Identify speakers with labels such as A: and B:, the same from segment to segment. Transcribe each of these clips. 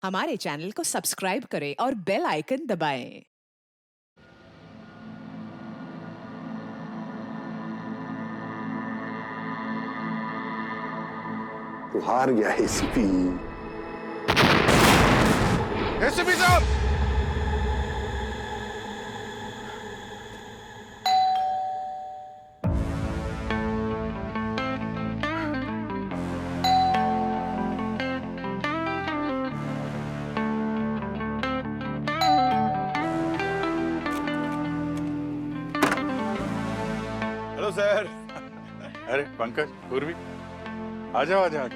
A: हमारे चैनल को सब्सक्राइब करें और बेल आइकन दबाएं।
B: तो हार गया एसीपी।
C: एसीपी साहब, हेलो सर।
D: अरे पंकज, पूर्वी, आ जाओ आ जाओ।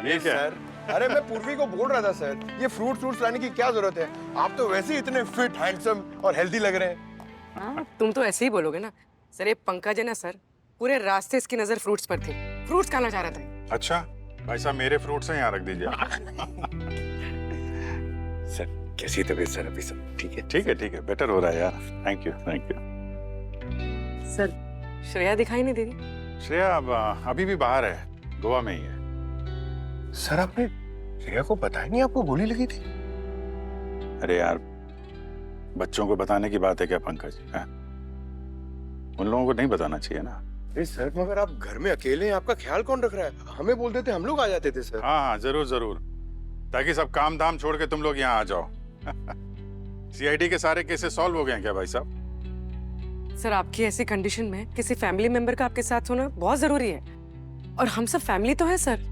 D: ये क्या है?
C: सर, अरे मैं पूर्वी को बोल रहा था सर, ये फ्रूट्स लाने की क्या जरूरत है? आप तो वैसे ही इतने फिट, हैंडसम और हेल्दी लग रहे हैं।
E: हाँ, तुम तो ऐसे ही बोलोगे ना सर। ये पंकज है ना सर, पूरे रास्ते इसकी नजर फ्रूट्स पर थी। फ्रूट्स खाना चाह रहा था।
D: अच्छा भाई साहब, मेरे फ्रूट्स हैं, यहाँ रख दीजिए।
B: सर कैसी तबीयत सर? अभी सब ठीक है?
D: ठीक है, बेटर हो रहा है यार। Thank you.
E: सर श्रेया दिखाई नहीं दे रही।
D: श्रेया अभी भी बाहर है, गोवा में ही है।
C: सर आपने श्रेया को बताया नहीं आपको गोली लगी थी?
D: अरे यार, बच्चों को बताने की बात है क्या पंकज? है? उन लोगों को नहीं बताना चाहिए ना।
C: अरे सर, मगर आप घर में अकेले हैं, आपका ख्याल कौन रख रहा है? हमें बोल देते, हम लोग आ जाते थे सर।
D: हाँ, जरूर, ताकि सब काम धाम छोड़ के तुम लोग यहाँ आ जाओ। सीआईडी के सारे केसेस सॉल्व हो गए हैं क्या भाई साहब?
E: सर आपकी ऐसी कंडीशन में किसी फैमिली मेंबर का आपके साथ होना बहुत जरूरी है, और हम सब फैमिली तो है सर।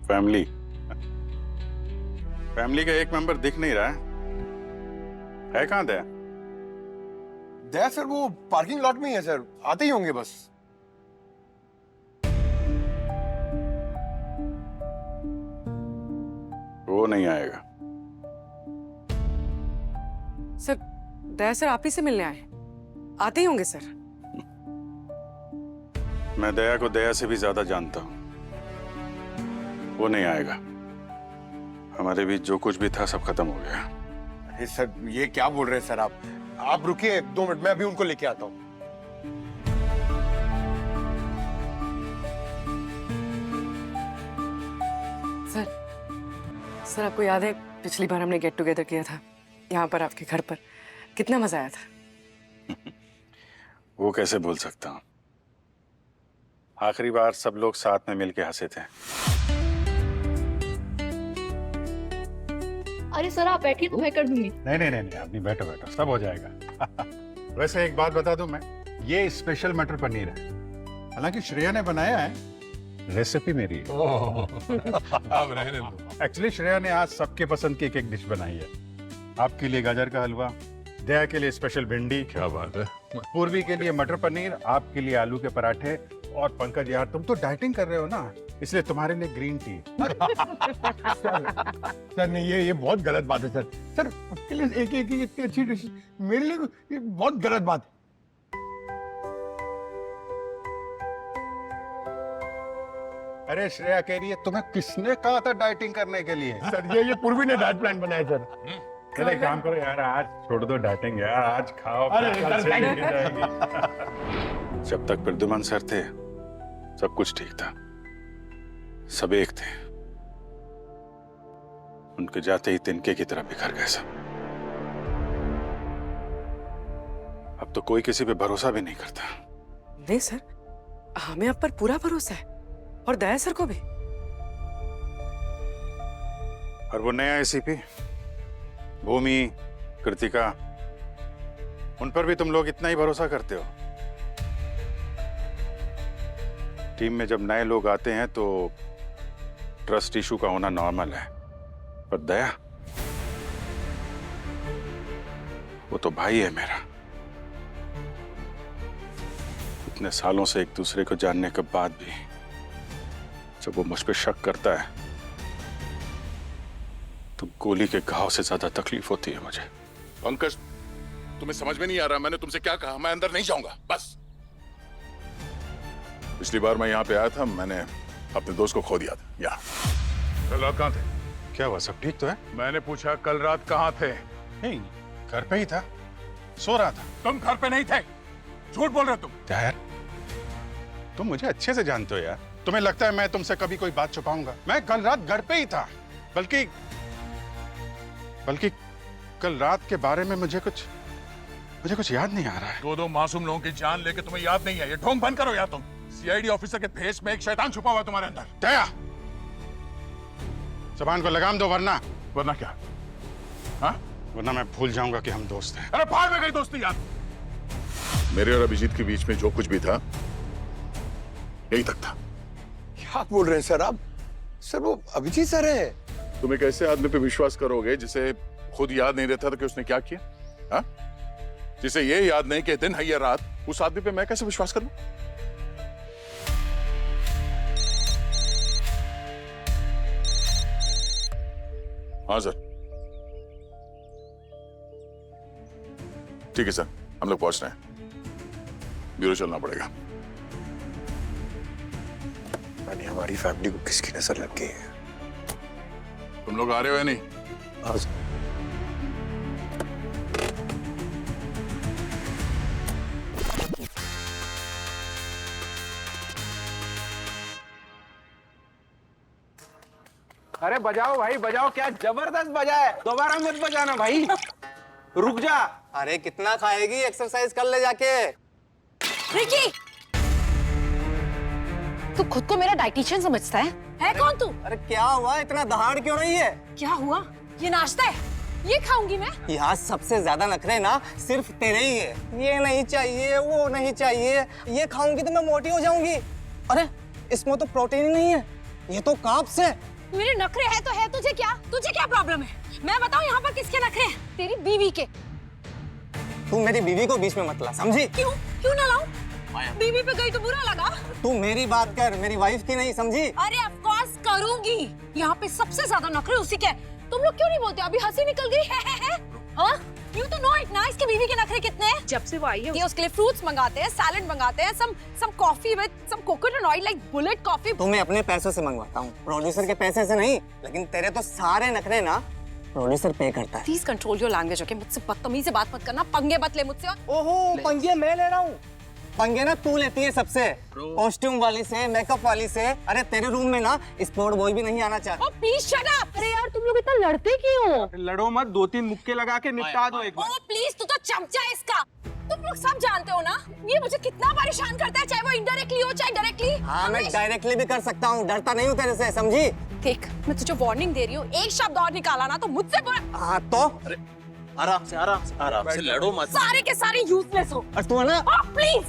D: फैमिली का एक मेंबर दिख नहीं रहा है कहाँ दया?
C: दया सर वो पार्किंग लॉट में ही है सर, आते ही होंगे बस।
D: वो नहीं आएगा।
E: सर दया सर आप ही से मिलने आए, आते ही होंगे सर।
D: मैं दया को दया से भी ज्यादा जानता हूं। वो नहीं आएगा। हमारे बीच जो कुछ भी था सब खत्म हो गया।
C: अरे सर, ये क्या बोल रहे हैं सर आप रुकिए 2 मिनट, मैं अभी उनको लेके आता हूँ।
E: सर आपको याद है पिछली बार हमने गेट टुगेदर किया था यहाँ पर आपके घर पर? कितना मजा आया था।
D: वो कैसे भूल सकता हूं? आखिरी बार सब लोग साथ में मिलके हंसे थे।
F: अरे सर आप बैठिए तो मैं कर दूंगी।
D: नहीं, अभी बैठो, सब हो जाएगा। वैसे एक बात बता दूं मैं, ये स्पेशल मटर पनीर है। हालांकि श्रेया ने बनाया है, रेसिपी मेरी है।
C: आप रहने दो।
D: एक्चुअली श्रेया ने आज सबके पसंद की एक डिश बनाई है। आपके लिए गाजर का हलवा, दया के लिए स्पेशल भिंडी,
C: क्या बात है।
D: पूर्वी के लिए मटर पनीर, आपके लिए आलू के पराठे, और पंकज यार तुम तो डाइटिंग कर रहे हो ना, इसलिए तुम्हारे लिए ग्रीन टी।
C: सर नहीं, ये बहुत गलत बात है सर। सर उसके लिए एक इतनी अच्छी डिश, मेरे लिए ये बहुत गलत बात है।
D: अरे श्रेया कह रही है तुम्हें किसने कहा था डाइटिंग करने के लिए?
C: सर ये पूर्वी ने डाइट प्लान बनाया सर।
D: चले काम करो यार, आज छोड़ दो डाइटिंग यार, आज खाओ।
C: अरे
D: कल से
C: सर,
D: नहीं जाएगी। जब तक प्रद्युमन सर थे सब कुछ ठीक था, सब एक थे। उनके जाते ही तिनके की तरह बिखर गए सब। अब तो कोई किसी पे भरोसा भी नहीं करता।
E: नहीं सर, हमें आप पर पूरा भरोसा है, और दया सर को भी।
D: और वो नया एसीपी भूमि, कृतिका, उन पर भी तुम लोग इतना ही भरोसा करते हो? टीम में जब नए लोग आते हैं तो ट्रस्ट इशू का होना नॉर्मल है, पर दया, वो तो भाई है मेरा। इतने सालों से एक दूसरे को जानने के बाद भी जब वो मुझ पर शक करता है तो गोली के घाव से ज्यादा तकलीफ होती है मुझे।
G: पंकज, तुम्हें समझ में नहीं आ रहा मैंने तुमसे क्या कहा? मैं अंदर नहीं जाऊंगा बस। पिछली बार मैं यहाँ पे आया था, मैंने अपने दोस्त को खो दिया था यहाँ।
D: कल रात कहाँ थे? क्या हुआ, सब ठीक तो है?
G: मैंने पूछा कल रात कहाँ थे?
D: नहीं, घर पे ही था, सो रहा था।
G: तुम घर पे नहीं थे, झूठ बोल रहे हो तुम।
D: क्या यार, तुम मुझे अच्छे से जानते हो यार। तुम्हें लगता है मैं तुमसे कभी कोई बात छुपाऊंगा? मैं कल रात घर पे ही था। बल्कि बल्कि कल रात के बारे में मुझे कुछ याद नहीं आ रहा है।
G: दो मासूम लोगों की जान लेके तुम्हें याद नहीं है? ये ढोंग बंद करो यार तुम। सीआईडी ऑफिसर के भेष में एक शैतान छुपा हुआ है तुम्हारे अंदर।
D: दया, जबान को लगाम दो वरना
G: क्या? हाँ?
D: वरना मैं भूल जाऊंगा कि हम दोस्त हैं।
G: अरे भाड़ में गई दोस्ती यार। मेरे और अभिजीत के बीच में जो कुछ भी था यही तक था।
C: क्या बोल रहे हैं सर आप? सर वो अभिजीत सर है।
G: तुम एक ऐसे आदमी पे विश्वास करोगे जिसे खुद याद नहीं रहता था कि उसने क्या किया? हाँ? जिसे ये याद नहीं कि दिन है या रात, उस आदमी पे मैं कैसे विश्वास करूं? हाँ सर, ठीक है सर, हम लोग पहुंच रहे हैं। ब्यूरो चलना पड़ेगा।
C: यानी हमारी फैमिली को किसकी नजर लग गई है?
G: तुम लोग आ रहे हो या नहीं?
C: हाँ सर।
H: अरे बजाओ भाई बजाओ, क्या जबरदस्त बजा है। दोबारा मत बजाना भाई, रुक जा।
I: अरे कितना खाएगी, एक्सरसाइज कर ले जाके।
F: रिकी, तू खुद को मेरा डाइटिशियन समझता है? है कौन तू?
I: अरे क्या हुआ, इतना दहाड़ क्यों रही है?
F: क्या हुआ? ये नाश्ता है, ये खाऊंगी मैं।
I: यहाँ सबसे ज्यादा नखरे ना सिर्फ तेरे ही है। ये नहीं चाहिए, वो नहीं चाहिए, ये खाऊंगी तो मैं मोटी हो जाऊंगी। अरे इसमें तो प्रोटीन ही नहीं है, ये तो कार्ब्स है।
F: मेरे नखरे है तो है, तुझे क्या प्रॉब्लम है? मैं बताऊं यहाँ पर किसके नखरे हैं? तेरी बीवी के।
I: तू मेरी बीवी को बीच में मत ला, समझी?
F: क्यों ना लाऊं? बीवी पे गई तो बुरा लगा?
I: तू मेरी बात कर, मेरी वाइफ की नहीं, समझी?
F: अरे ऑफ कोर्स करूंगी। यहाँ पे सबसे ज्यादा नखरे उसी के। तुम लोग क्यों नहीं बोलते? अभी हंसी निकल गई है? हाँ? You तो know it ना, इसकी बीवी के नखरे कितने हैं? जब से वो आई है ये उसके लिए फ्रूट्स मंगाते हैं, सैलेड मंगाते हैं, some coffee with some coconut oil like bullet coffee।
I: तो मैं अपने पैसों से मंगवाता हूँ, प्रोड्यूसर के पैसे से नहीं। लेकिन तेरे तो सारे नखरे ना प्रोड्यूसर पे करता है।
F: Please control your language, okay? मुझसे बदतमीजी से बात मत करना, पंगे मत ले मुझसे।
I: ओहो, पंगे मैं ले रहा हूँ। पंगे ना तू लेती है सबसे, कॉस्ट्यूम वाली से, मेकअप वाली से। अरे तेरे रूम में ना स्पोर्ट बॉय भी नहीं आना चाहिए।
F: Oh please shut up. अरे यार तुम लोग इतना लड़ते क्यों हो?
H: लड़ो मत, 2-3 मुक्के लगा के निपटा दो एक बार।
F: ओह प्लीज, तू तो चमचा है इसका। तुम लोग सब जानते हो ना ये मुझे कितना परेशान करता है, चाहे वो इनडायरेक्टली हो चाहे डायरेक्टली।
I: हाँ मैं डायरेक्टली भी कर सकता हूँ, डरता नहीं हूँ तेरे से, समझी?
F: देख मैं तुझे वार्निंग दे रही हूँ, एक शब्द और निकाला ना तो मुझसे बुरा।
I: हाँ तो
H: आराम से लड़ो मत।
F: सारे के सारे यूजलेस हो।
I: और तू है ना।
F: Oh please.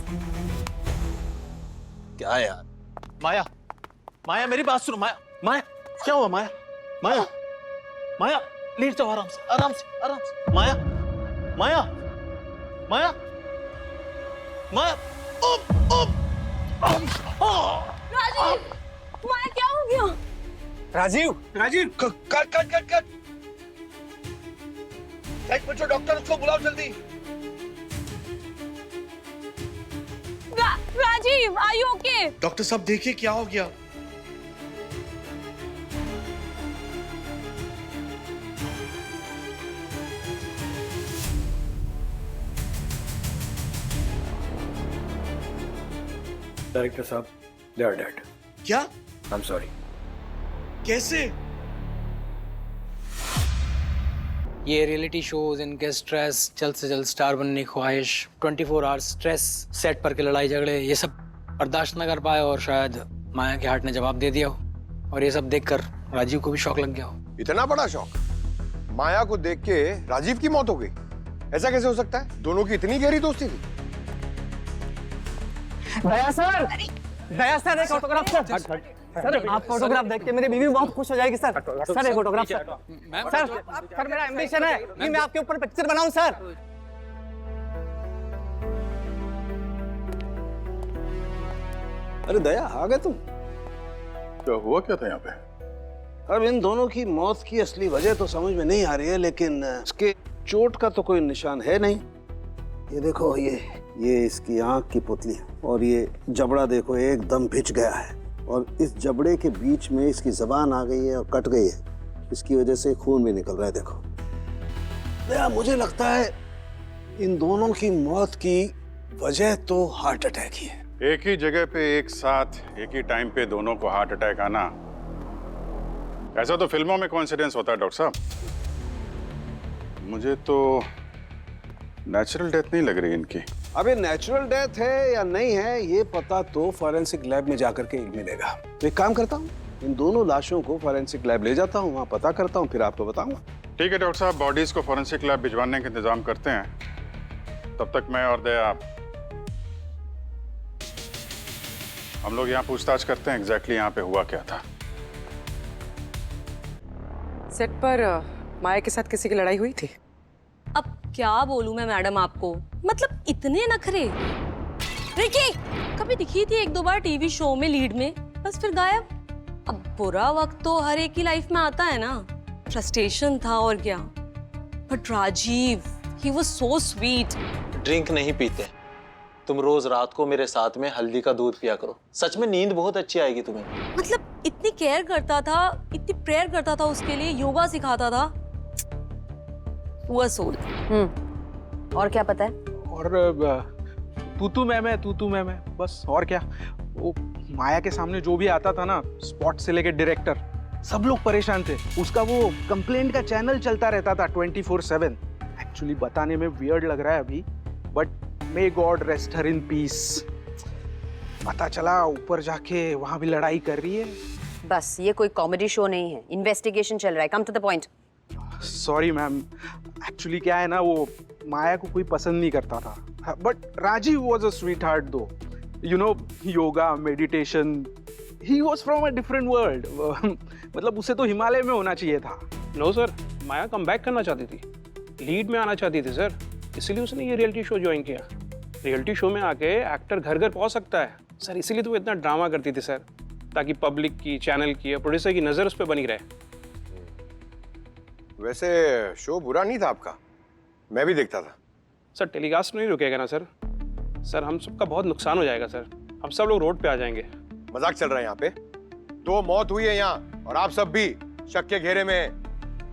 H: क्या यार? माया मेरी बात सुनो। माया क्या हुआ? माया लेट जाओ, आराम से। माया
F: राजीव, माया क्या हो गया?
I: राजीव
C: कट। एक मिनट, डॉक्टर उसको बुलाओ जल्दी।
F: Rajeev, are you okay?
C: Doctor साहब देखिए क्या हो गया। डायरेक्टर साहब, दे आर डेड। क्या? I am sorry. कैसे?
J: ये रियलिटी शोज, इनके स्ट्रेस, जल्द से जल्द स्टार बनने की ख्वाहिश, 24 आवर्स स्ट्रेस, सेट पर के लड़ाई झगड़े, ये सब बर्दाश्त न कर पाए और शायद माया के हार्ट ने जवाब दे दिया हो। और ये सब देखकर राजीव को भी शौक लग गया हो।
C: इतना बड़ा शौक? माया को देख के राजीव की मौत हो गई? ऐसा कैसे हो सकता है? दोनों की इतनी गहरी दोस्ती थी।
I: दया सर एक ऑटोग्राफ सर, आप फोटोग्राफ देख के मेरी बीवी बहुत खुश हो जाएगी सर। सर एक फोटोग्राफ सर मेरा एम्बिशन है कि मैं आपके ऊपर पिक्चर बनाऊं सर।
B: अरे दया, आ गए तुम?
G: क्या हुआ क्या था यहाँ पे?
B: अब इन दोनों की मौत की असली वजह तो समझ में नहीं आ रही है, लेकिन इसके चोट का तो कोई निशान है नहीं। ये देखो, ये इसकी आंख की पुतली है और ये जबड़ा देखो एकदम भिज गया है और इस जबड़े के बीच में इसकी जबान आ गई है और कट गई है। इसकी वजह से खून भी निकल रहा है। देखो दया, मुझे लगता है इन दोनों की मौत की वजह तो हार्ट अटैक ही है।
D: एक ही जगह पे एक साथ एक ही टाइम पे दोनों को हार्ट अटैक आना ऐसा तो फिल्मों में कोइंसिडेंस होता है डॉक्टर साहब, मुझे तो नेचुरल डेथ नहीं लग रही इनकी।
B: अबे नेचुरल डेथ है या नहीं है ये पता तो फॉरेंसिक लैब में जाकर के मिलेगा। तो एक काम करता हूँ, इन दोनों लाशों को फॉरेंसिक लैब ले जाता हूँ, वहाँ पता करता हूँ, फिर आपको बताऊंगा।
D: ठीक है डॉक्टर साहब, बॉडीज को फॉरेंसिक लैब भिजवाने का इंतजाम करते हैं। तब तक मैं और दया हम लोग यहाँ पूछताछ करते हैं एग्जैक्टली यहाँ पे हुआ क्या था।
E: सेट पर माया के साथ किसी की लड़ाई हुई थी?
F: अब क्या बोलूं मैं मैडम आपको, मतलब इतने नखरे। रिकी कभी दिखी थी एक दो बार टीवी शो में लीड में, बस फिर गायब। अब बुरा वक्त तो हर एक की लाइफ में आता है ना, फ्रस्ट्रेशन था और क्या। But Rajeev, he was so sweet.
K: Drink नहीं पीते, तुम रोज रात को मेरे साथ में हल्दी का दूध पिया करो, सच में नींद बहुत अच्छी आएगी तुम्हें।
F: मतलब इतनी केयर करता था, इतनी प्रेयर करता था उसके लिए, योगा सिखाता था। वो सोल। और क्या पता है?
H: और तू मैं बस, और क्या। वो माया के सामने जो भी आता था ना, स्पॉट से लेके डायरेक्टर, सब लोग परेशान थे। उसका वो कंप्लेंट का चैनल चलता रहता था 24/7। एक्चुअली बताने में वियर्ड लग रहा है अभी, but may God rest her in peace. पता चला ऊपर जाके वहां भी लड़ाई कर रही है।
L: बस ये कोई कॉमेडी शो नहीं है, इन्वेस्टिगेशन चल रहा है, come to the point.
H: Sorry ma'am, actually क्या है ना, वो माया को कोई पसंद नहीं करता था, but Rajiv was a sweet heart though, you know, yoga meditation, he was from a different world. मतलब उसे तो हिमालय में होना चाहिए था।
M: No sir, Maya come back करना चाहती थी, लीड में आना चाहती थी सर, इसलिए उसने ये रियलिटी शो ज्वाइन किया। रियलिटी शो में आके एक्टर घर घर पहुंच सकता है सर, इसीलिए तो वो इतना ड्रामा करती थी सर, ताकि पब्लिक की, चैनल की और प्रोड्यूसर की नज़र उस पर बनी रहे।
C: वैसे शो बुरा नहीं था आपका, मैं भी देखता था।
M: सर टेलीकास्ट नहीं रुकेगा ना सर? सर हम सबका बहुत नुकसान हो जाएगा सर, हम सब लोग रोड पे आ जाएंगे।
C: मजाक चल रहा है यहाँ पे, 2 मौत हुई है यहाँ, और आप सब भी शक के घेरे में।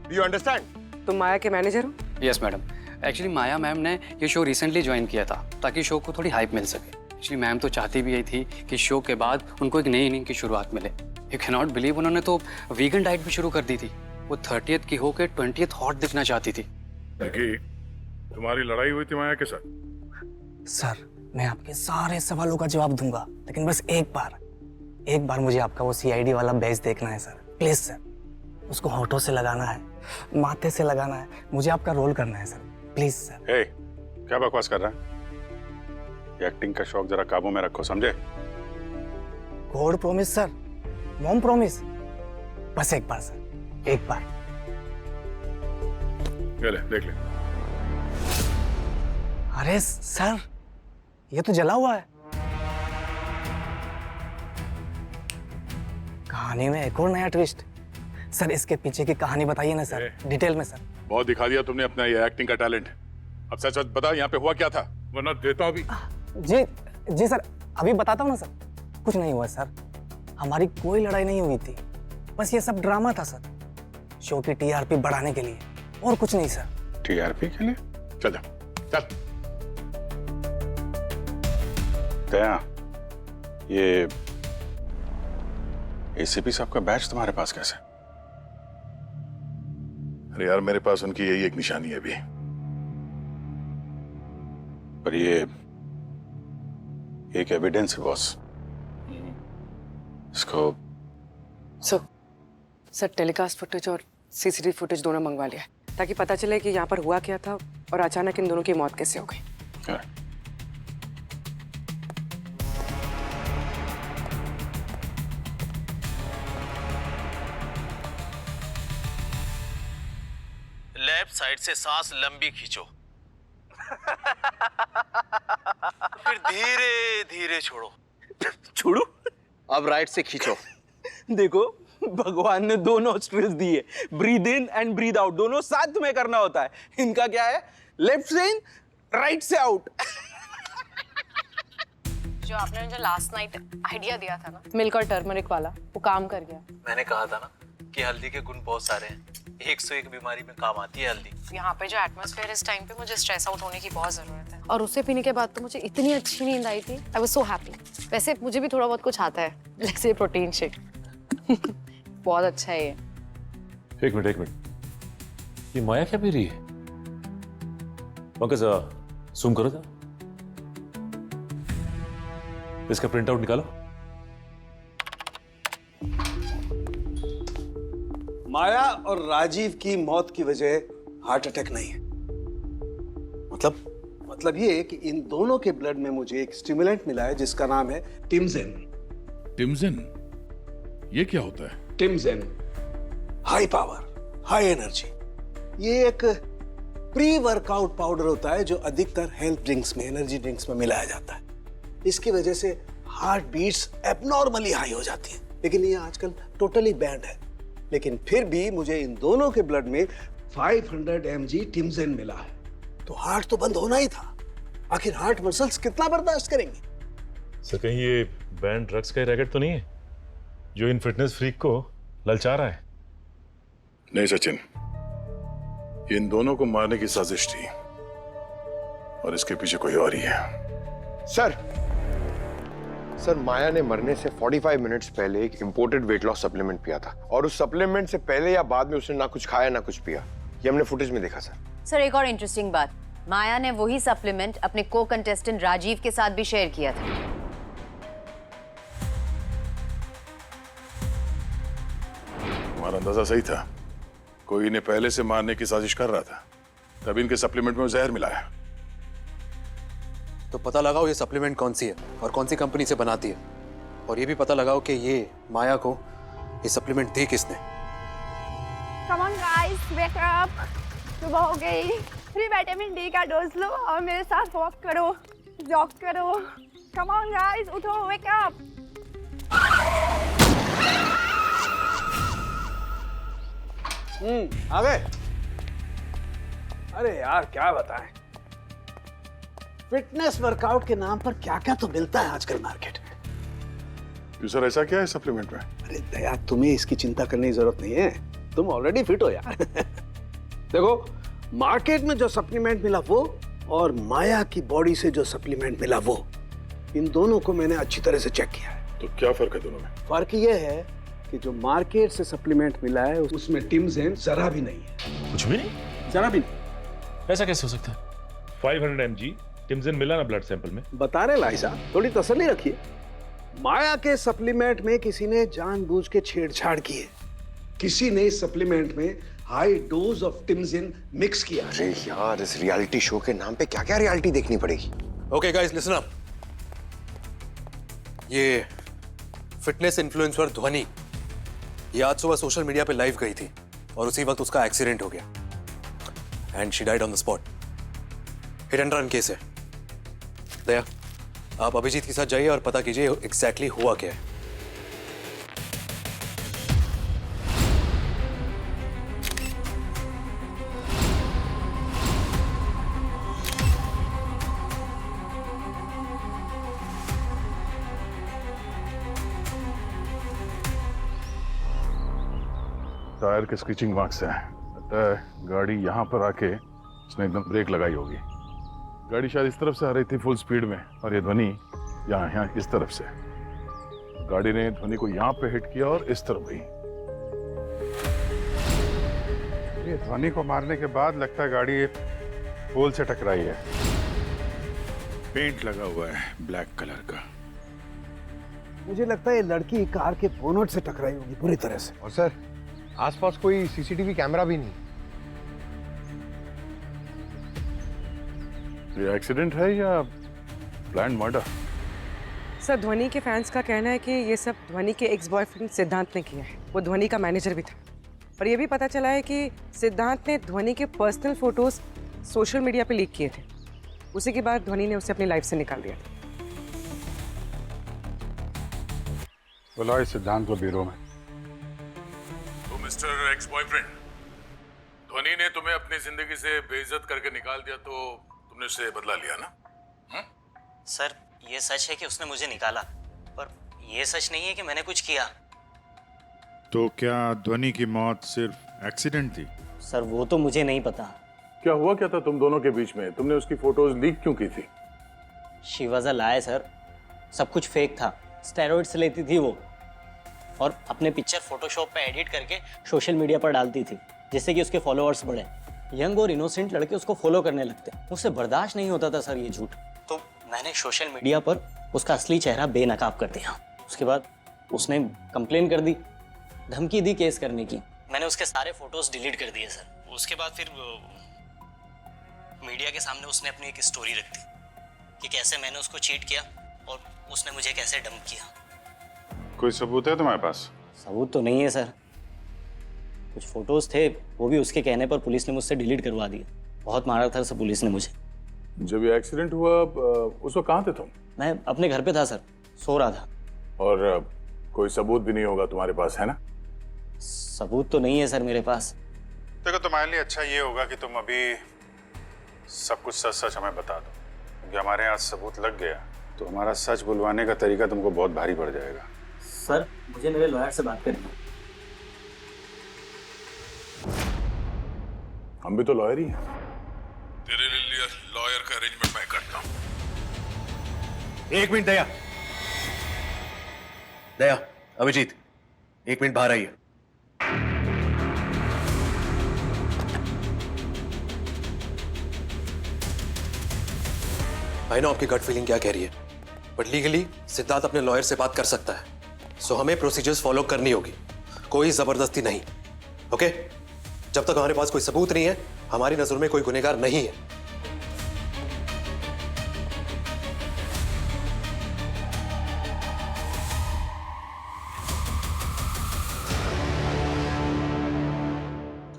C: Do you understand?
E: तुम माया के मैनेजर हो?
N: यस मैडम, एक्चुअली माया मैम ने ये शो रिसेंटली ज्वाइन किया था ताकि शो को थोड़ी हाइप मिल सके। एक्चुअली मैम तो चाहती भी यही थी कि शो के बाद उनको एक नई इनिंग की शुरुआत मिले। यू कैन नॉट बिलीव, उन्होंने तो वीगन डाइट भी शुरू कर दी थी। वो 30th की होकर 20th हॉट दिखना चाहती थी।
G: तुम्हारी लड़ाई हुई थी माया के साथ?
I: सर मैं आपके सारे सवालों का जवाब दूंगा, लेकिन बस एक बार मुझे आपका वो CID वाला बैच देखना है सर, प्लीज सर। उसको होठों से लगाना है, माथे से लगाना है, मुझे आपका रोल करना है सर, प्लीज सर।
D: हे, क्या बकवास कर रहा है? ये एक्टिंग का शौक जरा काबू में रखो, समझे?
I: God promise sir, mom promise, बस एक बार सर, एक बार।
G: ये ले, देख ले।
I: अरे सर, ये तो जला हुआ है। कहानी में एक और नया ट्विस्ट। सर इसके पीछे की कहानी बताइए ना सर, डिटेल में सर।
G: बहुत दिखा दिया तुमने अपना ये एक्टिंग का टैलेंट, अब सच सच बता यहाँ पे हुआ क्या था, वरना देता हूँ भी।
I: जी सर, अभी बताता हूँ ना सर। कुछ नहीं हुआ सर, हमारी कोई लड़ाई नहीं हुई थी, बस ये सब ड्रामा था सर, शो की TRP बढ़ाने के लिए, और कुछ नहीं सर।
D: TRP के लिए?
G: चल चल।
D: दया, ये ACP साहब का बैच तुम्हारे पास कैसे?
G: अरे यार, मेरे पास उनकी यही एक निशानी है अभी।
D: पर ये एक एविडेंस है बॉस, इसको।
E: सर टेलीकास्ट फुटेज और CCTV फुटेज दोनों मंगवा लिया है, ताकि पता चले कि यहाँ पर हुआ क्या था और अचानक इन दोनों की मौत कैसे हो गई।
K: लेफ्ट साइड से सांस लंबी खींचो, फिर धीरे धीरे छोड़ो। अब राइट से खींचो।
H: देखो, भगवान ने 2 नॉस्ट्रिल्स दिए, breathe in and breathe out, दोनों साथ में करना होता है। इनका क्या है, लेफ्ट से इन, राइट से आउट।
F: जो आपने मुझे लास्ट नाइट आइडिया दिया था ना, मिल्क और टर्मरिक वाला, वो काम कर गया।
K: मैंने कहा था ना कि हल्दी के गुण बहुत सारे हैं, 101 बीमारी में काम आती है हल्दी।
F: यहाँ पे जो एटमॉस्फेयर इस टाइम पे, मुझे स्ट्रेस आउट होने की बहुत जरूरत है, और उसे पीने के बाद तो मुझे इतनी अच्छी नींद आई थी। I was so happy. वैसे मुझे भी थोड़ा बहुत कुछ आता है, जैसे प्रोटीन शेक। बहुत अच्छा है ये।
O: एक मिनट, ये माया क्या पी रही है? पंकज जूम करो जरा, इसका प्रिंट आउट निकालो।
B: माया और राजीव की मौत की वजह हार्ट अटैक नहीं है। मतलब ये कि इन दोनों के ब्लड में मुझे एक स्टिमुलेंट मिला है जिसका नाम है टिमजेन।
G: टिमजेन? ये क्या होता है?
B: टिमजेन हाई पावर, हाई एनर्जी। ये एक प्री वर्कआउट पाउडर होता है जो अधिकतर हेल्थ ड्रिंक्स में, एनर्जी ड्रिंक्स में मिलाया जाता है। इसकी वजह से हार्ट बीट्स एबनॉर्मली हाई हो जाती हैं, लेकिन ये आजकल टोटली बैंड है। लेकिन फिर भी मुझे इन दोनों के ब्लड में 500 mg टिमजेन मिला है, तो हार्ट तो बंद होना ही था। आखिर हार्ट मसल्स कितना बर्दाश्त करेंगे?
O: सर कहीं ये बैंड ड्रग्स का रैकेट तो नहीं है जो इन फिटनेस फ्रीक को ललचा रहा है?
G: नहीं सचिन, ये इन दोनों को मारने की साजिश थी और इसके पीछे कोई और ही है।
C: सर माया ने मरने से 45 मिनट्स पहले एक इंपोर्टेड वेट लॉस सप्लीमेंट पिया था, और उस सप्लीमेंट से पहले या बाद में उसने ना कुछ खाया ना कुछ पिया। ये हमने फुटेज में देखा सर।
L: सर एक और इंटरेस्टिंग बात, माया ने वही सप्लीमेंट अपने को कंटेस्टेंट राजीव के साथ भी शेयर किया था।
G: हमारा अंदाजा सही था, कोई इन्हें पहले से मारने की साजिश कर रहा था, तभी इनके सप्लीमेंट में जहर मिलाया।
K: तो पता लगाओ ये सप्लीमेंट कौन सी है और कौन सी कंपनी से बनाती है, और ये भी पता लगाओ कि ये माया को ये सप्लीमेंट दी किसने।
P: Come on guys, wake up. सुबह हो गई, फ्री विटामिन डी का डोज लो और मेरे साथ वॉक करो, जॉग करो। कम ऑन गाइस, उठो, वेक अप।
B: आ गए। अरे यार क्या बताएं, फिटनेस वर्कआउट के नाम पर क्या क्या तो मिलता है आजकल मार्केट में।
G: क्यों सर, ऐसा क्या है सप्लीमेंट में?
B: अरे दया, तुम्हें इसकी चिंता करने की जरूरत नहीं है, तुम ऑलरेडी फिट हो यार। देखो, मार्केट में जो सप्लीमेंट मिला वो और माया की बॉडी से जो सप्लीमेंट मिला वो, इन दोनों को मैंने अच्छी तरह से चेक किया है।
G: तो क्या फर्क है दोनों में?
B: फर्क ये है कि जो मार्केट से सप्लीमेंट मिला है उसमें टिमजेन जरा भी नहीं है।
O: कुछ भी नहीं?
B: जरा भी नहीं।
O: ऐसा कैसे हो सकता है? 500 mg टिमजेन मिला ना ब्लड सैंपल में।
B: बता रहे लाई साहब, थोड़ी तसल्ली रखिए। माया के सप्लीमेंट में किसी ने जानबूझ के छेड़छाड़ की है। किसी ने इस सप्लीमेंट में हाई डोज ऑफ टिमजेन मिक्स किया।
C: अरे यार, इस रियलिटी शो के नाम पे क्या क्या रियलिटी देखनी पड़ेगी।
K: Okay guys, listen up. ये फिटनेस इन्फ्लुएंसर ध्वनि ये आज सुबह सोशल मीडिया पे लाइव गई थी और उसी वक्त उसका एक्सीडेंट हो गया and she died on the spot. Hit and run case है। दया, आप अभिजीत के साथ जाइए और पता कीजिए एग्जैक्टली हुआ क्या है।
G: टायर के स्क्रीचिंग मार्क्स हैं। लगता है गाड़ी यहाँ पर आके उसने एकदम ब्रेक लगाई होगी। गाड़ी शायद इस तरफ से आ रही थी फुल स्पीड में, और ये ध्वनि यहाँ इस तरफ से। गाड़ी ने ध्वनि को यहाँ पे हिट किया और इस तरफ गई।
D: ये ध्वनि को मारने के बाद लगता है गाड़ी एक पोल से टकराई है।
G: पेंट लगा हुआ है ब्लैक कलर का।
B: मुझे लगता है ये लड़की कार के बोनट से टकराई होगी पूरी तरह से।
C: और सर, आसपास कोई सीसीटीवी कैमरा भी नहीं।
G: ये एक्सीडेंट है या प्लान्ड मर्डर?
E: सर ध्वनि के फैंस का कहना है कि ये सब ध्वनि के एक्स बॉयफ्रेंड सिद्धांत ने किया है। वो ध्वनि का मैनेजर भी था, और ये भी पता चला है कि सिद्धांत ने ध्वनि के पर्सनल फोटोज सोशल मीडिया पे लीक किए थे। उसी के बाद ध्वनि ने उसे अपनी लाइफ से निकाल दिया।
D: बुलाओ इस सिद्धांत को ब्यूरो में।
G: तो मिस्टर एक्स बॉयफ्रेंड, ध्वनि ने तुम्हें अपनी जिंदगी से बेइज्जत करके निकाल दिया, तो तुमने उससे बदला लिया ना?
Q: सर ये सच है कि उसने मुझे निकाला, पर ये सच नहीं है कि मैंने कुछ किया।
D: तो क्या ध्वनि की मौत सिर्फ एक्सीडेंट थी?
Q: सर वो तो मुझे नहीं पता।
G: क्या हुआ क्या था तुम दोनों के बीच में? तुमने उसकी फोटोज लीक क्यों की थी?
Q: She was a liar sir, सब कुछ फेक था। स्टेरॉइड्स लेती थी वो। और अपने पिक्चर फोटोशॉप पे एडिट करके सोशल मीडिया पर डालती थी, जिससे कि उसके फॉलोअर्स बढ़े। यंग और इनोसेंट लड़के उसको फॉलो करने लगते। मुझसे बर्दाश्त नहीं होता था सर ये झूठ, तो मैंने सोशल मीडिया पर उसका असली चेहरा बेनकाब कर दिया। उसके बाद उसने कंप्लेन कर दी, धमकी दी केस करने की। मैंने उसके सारे फोटोज डिलीट कर दिए सर। उसके बाद फिर मीडिया के सामने उसने अपनी एक स्टोरी रख दी कि कैसे मैंने उसको चीट किया और उसने मुझे कैसे डंप किया।
D: कोई सबूत है तुम्हारे पास?
Q: सबूत तो नहीं है सर, कुछ फोटोज थे, वो भी उसके कहने पर पुलिस ने मुझसे डिलीट करवा दिए। बहुत मारा था सर पुलिस ने मुझे।
G: जब ये एक्सीडेंट हुआ उस वक्त कहाँ थे तुम?
Q: मैं अपने घर पे था सर, सो रहा था।
G: और कोई सबूत भी नहीं होगा तुम्हारे पास, है ना?
Q: सबूत तो नहीं है सर मेरे पास।
D: देखो तुम्हारे लिए अच्छा ये होगा कि तुम अभी सब कुछ सच सच हमें बता दो, क्योंकि हमारे यहाँ सबूत लग गया तो हमारा सच बुलवाने का तरीका तुमको बहुत भारी पड़ जाएगा।
Q: सर मुझे मेरे लॉयर से बात करनी है।
G: हम भी तो लॉयर ही हैं। तेरे लिए लॉयर का अरेंजमेंट मैं करता हूँ।
K: एक मिनट दया, दया, अभिजीत, एक मिनट बाहर आइए। आई नो आपकी गट फीलिंग क्या कह रही है, बट लीगली सिद्धार्थ अपने लॉयर से बात कर सकता है, सो हमें प्रोसीजर्स फॉलो करनी होगी, कोई जबरदस्ती नहीं। ओके? जब तक हमारे पास कोई सबूत नहीं है, हमारी नजर में कोई गुनहगार नहीं है।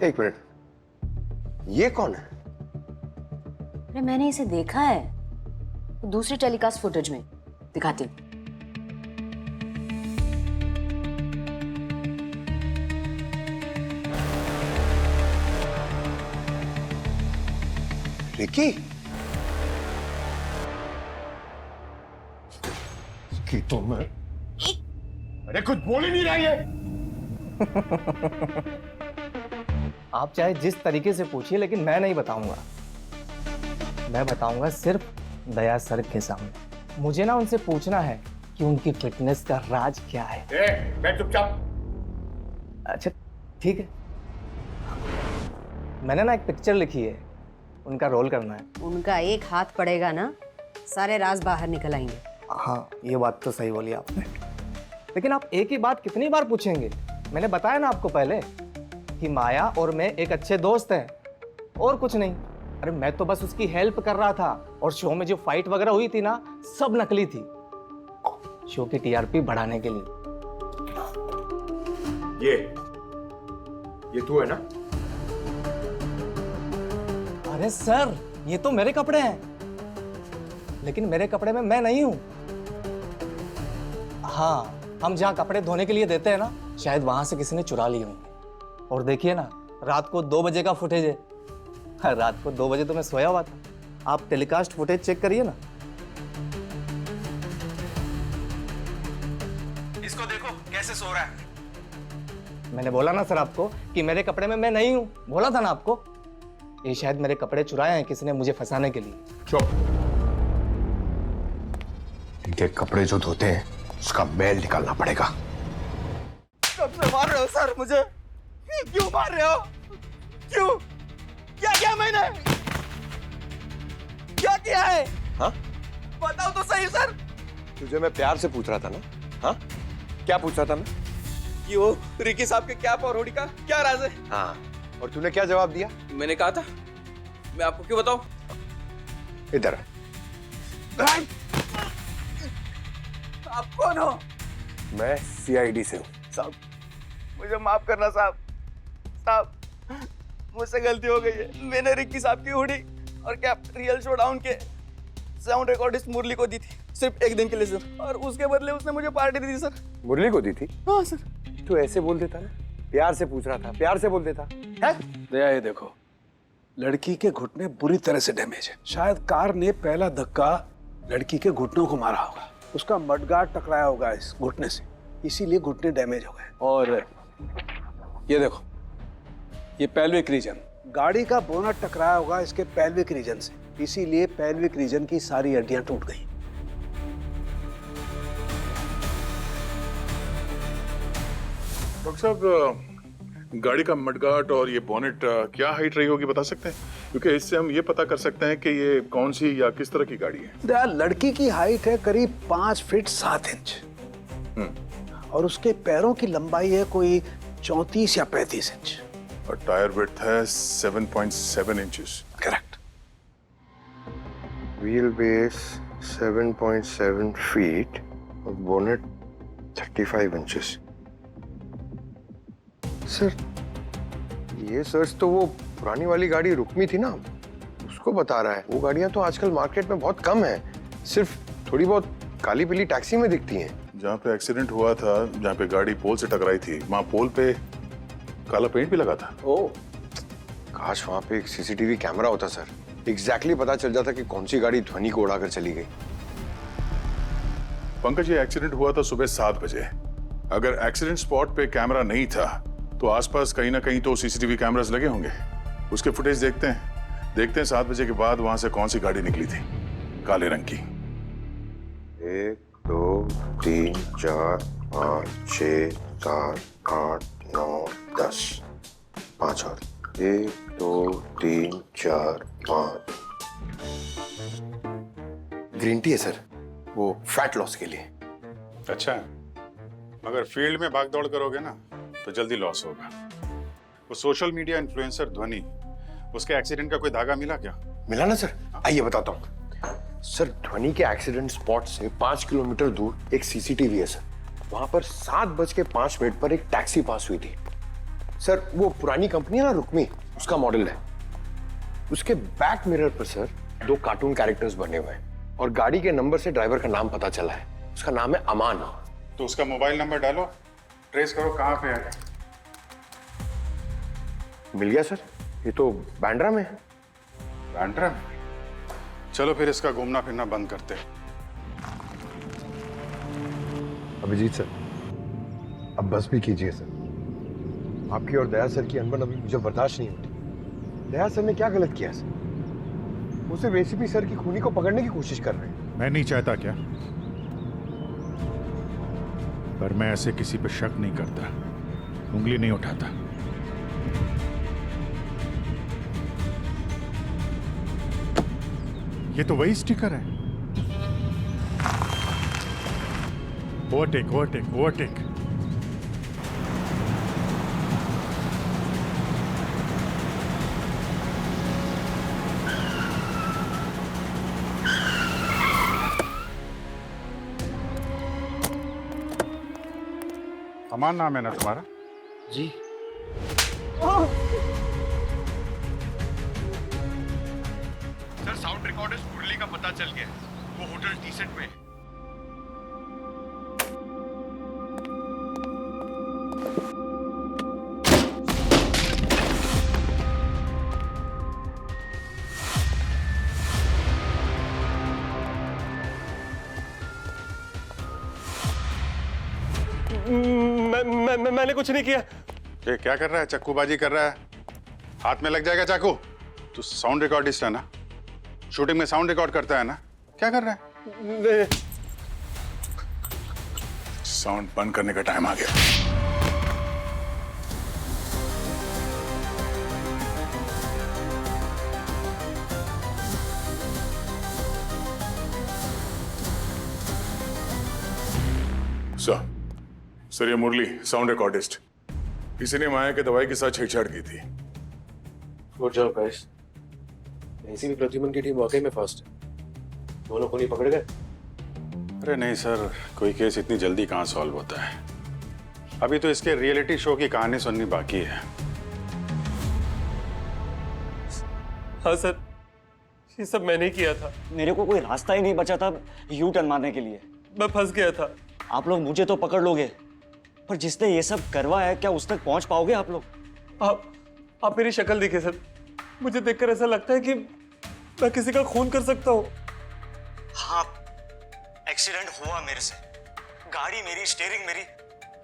C: एक मिनट, ये कौन है?
L: अरे मैंने इसे देखा है, दूसरे टेलीकास्ट फुटेज में, दिखाती हूँ।
C: रिकी? कि तो मैं, अरे कुछ बोल ही नहीं रही है।
I: आप चाहे जिस तरीके से पूछिए, लेकिन मैं नहीं बताऊंगा। मैं बताऊंगा सिर्फ दया सर के सामने। मुझे ना उनसे पूछना है कि उनकी फिटनेस का राज क्या है।
C: मैं चुपचाप।
I: अच्छा ठीक है, मैंने ना एक पिक्चर लिखी है, उनका रोल करना है।
L: उनका एक हाथ पड़ेगा ना, सारे राज बाहर निकल आएंगे।
I: हाँ ये बात तो सही बोली आपने, लेकिन आप एक ही बात कितनी बार पूछेंगे? मैंने बताया ना आपको पहले कि माया और मैं एक अच्छे दोस्त हैं, और कुछ नहीं। अरे मैं तो बस उसकी हेल्प कर रहा था, और शो में जो फाइट वगैरह हुई थी ना, सब नकली थी, शो की टीआरपी बढ़ाने के लिए।
C: ये तू है ना?
I: अरे सर ये तो मेरे कपड़े हैं, लेकिन मेरे कपड़े में मैं नहीं हूं। हाँ, हम जहां कपड़े धोने के लिए देते हैं ना, शायद वहां से किसी ने चुरा लिए होंगे। और देखिए ना, रात को 2 बजे का फुटेज है। हाँ, रात को 2 बजे तो मैं सोया हुआ था। आप टेलीकास्ट फुटेज चेक करिए ना।
H: इसको देखो कैसे सो रहा है।
I: मैंने बोला ना सर आपको कि मेरे कपड़े में मैं नहीं हूं, बोला था ना आपको। ये शायद मेरे कपड़े चुराए हैं किसी ने मुझे फंसाने के लिए।
C: चुप। इनके कपड़े जो धोते हैं उसका मैल निकालना पड़ेगा।
H: कब से मार रहे हो सर मुझे? क्यों मार रहे हो? क्यों? क्या किया मैंने? क्या किया है?
C: हाँ?
H: बताओ तो सही सर।
C: तुझे मैं प्यार से पूछ रहा था ना? हाँ? क्या पूछ रहा था मैं?
H: कि वो रिकी साहब के कैप और हुडी का क्या राज है?
C: हाँ। और तूने क्या जवाब दिया?
H: मैंने कहा था, मैं आपको क्यों बताऊं?
C: इधर।
H: आप कौन हो?
C: मैं सीआईडी से हूँ।
H: साहब मुझे माफ करना साहब। साहब मुझसे गलती हो गई है। मैंने रिक्की साहब की हुडी और कैप रियल शोडाउन के साउंड रिकॉर्डिस्ट मुरली को दी थी, सिर्फ 1 दिन के लिए सर, और उसके बदले उसने मुझे पार्टी दी थी सर।
C: मुरली को दी थी?
H: हाँ सर।
C: तू ऐसे बोल देता ना, प्यार से पूछ रहा था, प्यार से बोल देता है?
B: दया ये देखो, लड़की के घुटने बुरी तरह से डैमेज है। शायद कार ने पहला धक्का लड़की के घुटनों को मारा होगा, उसका मडगार्ड टकराया होगा इस घुटने से, इसीलिए घुटने डैमेज हो गए। और ये देखो, ये पेल्विक रीजन, गाड़ी का बोनट टकराया होगा इसके पेल्विक रीजन से, इसीलिए पेल्विक रीजन की सारी हड्डियां टूट गई।
G: डॉक्टर साहब, गाड़ी का मडगार्ड और ये बोनेट क्या हाइट रही होगी बता सकते हैं? क्योंकि इससे हम ये पता कर सकते हैं कि ये कौन सी या किस तरह की गाड़ी है।
B: यार लड़की की हाइट है करीब 5 फीट 7 इंच और उसके पैरों की लंबाई है कोई 34 या 35 इंच
G: और टायर विड्थ है 7.7 inches.
B: Correct.
C: Wheel base 7.7 feet और बोनेट 35 इंचेस। सर ये सर्च तो वो पुरानी वाली गाड़ी रुक्मी थी ना, उसको बता रहा है। वो गाड़ियां तो आजकल मार्केट में बहुत कम है, सिर्फ थोड़ी बहुत काली पीली टैक्सी में दिखती हैं।
G: जहाँ पे एक्सीडेंट हुआ था, जहाँ पे गाड़ी पोल से टकराई थी, वहाँ पोल पे काला पेंट भी लगा था।
C: ओ, काश वहाँ पे एक सीसीटीवी कैमरा होता सर, एग्जैक्टली पता चल जाता कि कौन सी गाड़ी ध्वनि को उड़ाकर चली गई।
G: पंकज, ये एक्सीडेंट हुआ था सुबह 7 बजे। अगर एक्सीडेंट स्पॉट पे कैमरा नहीं था तो आसपास कहीं ना कहीं तो सीसीटीवी कैमरास लगे होंगे। उसके फुटेज देखते हैं 7 बजे के बाद वहां से कौन सी गाड़ी निकली थी काले रंग की।
C: 1 2 3 4 5 6 7 8 9 10 5 और 1 2 3 4 5 ग्रीन टी है सर, वो फैट लॉस के लिए।
D: अच्छा, मगर फील्ड में भाग दौड़ करोगे ना तो जल्दी लॉस होगा। वो सोशल मीडिया इन्फ्लुएंसर ध्वनि, उसके एक्सीडेंट का कोई धागा मिला क्या?
C: मिला ना सर, आइए बताता हूँ। सर ध्वनि के एक्सीडेंट स्पॉट से 5 किलोमीटर दूर एक सीसीटीवी है सर। वहां पर 7:05 पर एक टैक्सी पास हुई थी सर। वो पुरानी कंपनी है ना रुक्मी, उसका मॉडल है। उसके बैक मिरर पर सर 2 कार्टून कैरेक्टर्स बने हुए हैं और गाड़ी के नंबर से ड्राइवर का नाम पता चला है। उसका नाम है अमान।
D: तो उसका मोबाइल नंबर डालो, ट्रेस करो कहां पे है।
C: मिल गया सर, ये तो बांद्रा में है।
D: बांद्रा में? चलो फिर इसका घूमना फिरना बंद करते हैं।
C: अभिजीत सर, अब बस भी कीजिए सर। आपकी और दया सर की अनबन अभी मुझे बर्दाश्त नहीं होती। दया सर ने क्या गलत किया सर? वो सिर्फ एसीपी सर की खूनी को पकड़ने की कोशिश कर रहे हैं।
D: मैं नहीं चाहता क्या, पर मैं ऐसे किसी पे शक नहीं करता, उंगली नहीं उठाता। ये तो वही स्टिकर है। Overtake overtake overtake. अमान नाम है ना तुम्हारा?
I: जी।
C: सर साउंड रिकॉर्डर्स मुरली का पता चल गया, वो होटल टी-सेट में। मैंने कुछ नहीं किया।
D: ये क्या कर रहा है? चक्कूबाजी कर रहा है, हाथ में लग जाएगा चाकू। तू साउंड रिकॉर्डिस्ट है ना, शूटिंग में साउंड रिकॉर्ड करता है ना, क्या कर रहा है? साउंड बंद करने का टाइम आ गया।
G: सर ये मुरली साउंड रिकॉर्डिस्ट, किसी ने माया के दवाई के साथ छेड़छाड़ की थी।
K: Good job guys. ACP Pradyuman की टीम वाकई में फास्ट है। दोनों को नहीं पकड़ गए?
D: अरे नहीं सर, कोई केस इतनी जल्दी कहाँ सॉल्व होता है। अभी तो इसके रियलिटी शो की कहानी सुननी बाकी है।
K: हाँ सर, ये सब मैंने किया था।
Q: मेरे को कोई रास्ता ही नहीं बचा था यू टर्न मारने के लिए।
K: मैं फंस गया था।
Q: आप लोग मुझे तो पकड़ लोगे, पर जिसने ये सब करवाया क्या उस तक पहुंच पाओगे आप लोग?
K: आप मेरी शक्ल देखिए सर, मुझे देखकर ऐसा लगता है कि मैं किसी का खून कर सकता हूँ।
Q: हाँ, एक्सीडेंट हुआ मेरे से, गाड़ी मेरी, स्टीयरिंग मेरी,